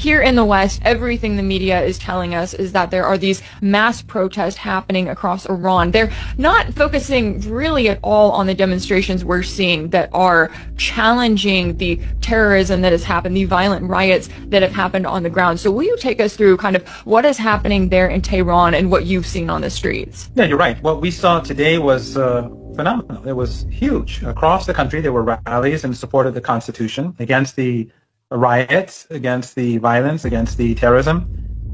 here in the West, everything the media is telling us is that there are these mass protests happening across Iran. They're not focusing really at all on the demonstrations we're seeing that are challenging the terrorism that has happened, the violent riots that have happened on the ground. So will you take us through kind of what is happening there in Tehran and what you've seen on the streets? Yeah, you're right. What we saw today was phenomenal. It was huge. Across the country, there were rallies in support of the Constitution, against the riots, against the violence, against the terrorism,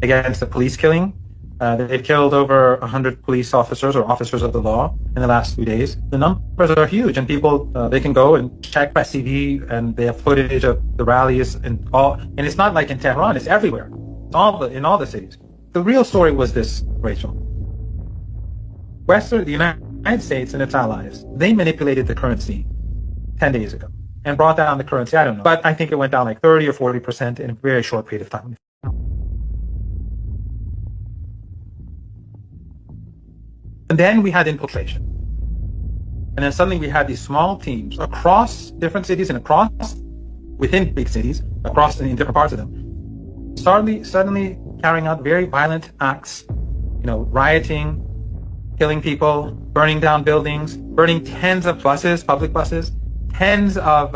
against the police killing. They've killed over 100 police officers or officers of the law in the last 2 days. The numbers are huge, and people, they can go and check Press TV, and they have footage of the rallies and all. And it's not like in Tehran, it's everywhere. In all the cities. The real story was this, Rachel. The United States and its allies, they manipulated the currency 10 days ago and brought down the currency. I don't know, but I think it went down like 30 or 40% in a very short period of time. And then we had infiltration. And then suddenly we had these small teams across different cities and within big cities, in different parts of them, suddenly carrying out very violent acts, rioting, killing people, burning down buildings, burning tens of buses, public buses, tens of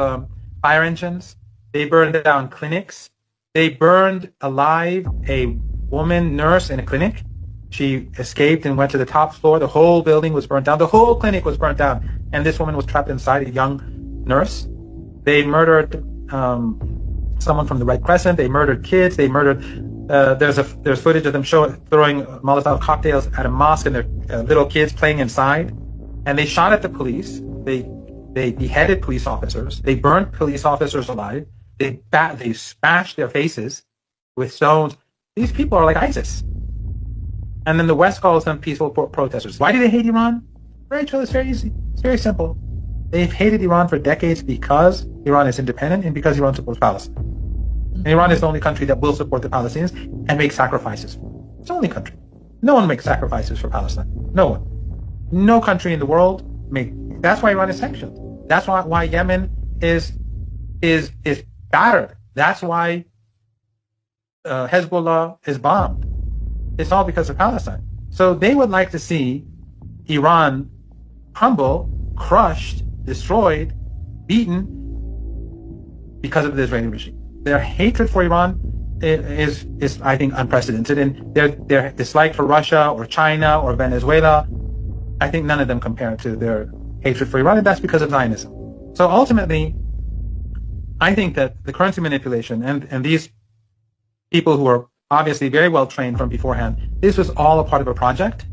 fire engines. They burned down clinics. They burned alive a woman nurse in a clinic. She escaped and went to the top floor. The whole building was burnt down. The whole clinic was burnt down. And this woman was trapped inside, a young nurse. They murdered someone from the Red Crescent. They murdered kids. They murdered... There's footage of them throwing Molotov cocktails at a mosque, and their little kids playing inside. And they shot at the police. They beheaded police officers. They burnt police officers alive. They smashed their faces with stones. These people are like ISIS. And then the West calls them peaceful protesters. Why do they hate Iran? Rachel, it's very easy. It's very simple. They've hated Iran for decades because Iran is independent and because Iran supports Palestine. And Iran is the only country that will support the Palestinians and make sacrifices. It's the only country. No one makes sacrifices for Palestine. No one. No country in the world that's why Iran is sanctioned. That's why Yemen is battered. That's why Hezbollah is bombed. It's all because of Palestine. So they would like to see Iran crumble, crushed, destroyed, beaten because of the Israeli regime. Their hatred for Iran is I think, unprecedented. And their dislike for Russia or China or Venezuela, I think none of them compare to their hatred for Iran, and that's because of Zionism. So ultimately, I think that the currency manipulation and these people who are obviously very well trained from beforehand, this was all a part of a project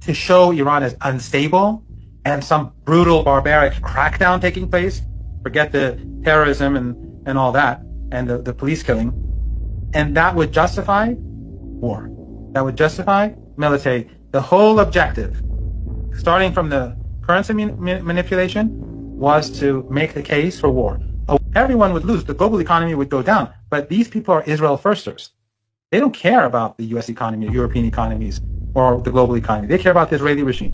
to show Iran as unstable and some brutal, barbaric crackdown taking place. Forget the terrorism and all that, and the police killing. And that would justify war. That would justify military. The whole objective, starting from the currency manipulation, was to make the case for war. Everyone would lose. The global economy would go down. But these people are Israel firsters. They don't care about the US economy, European economies, or the global economy. They care about the Israeli regime.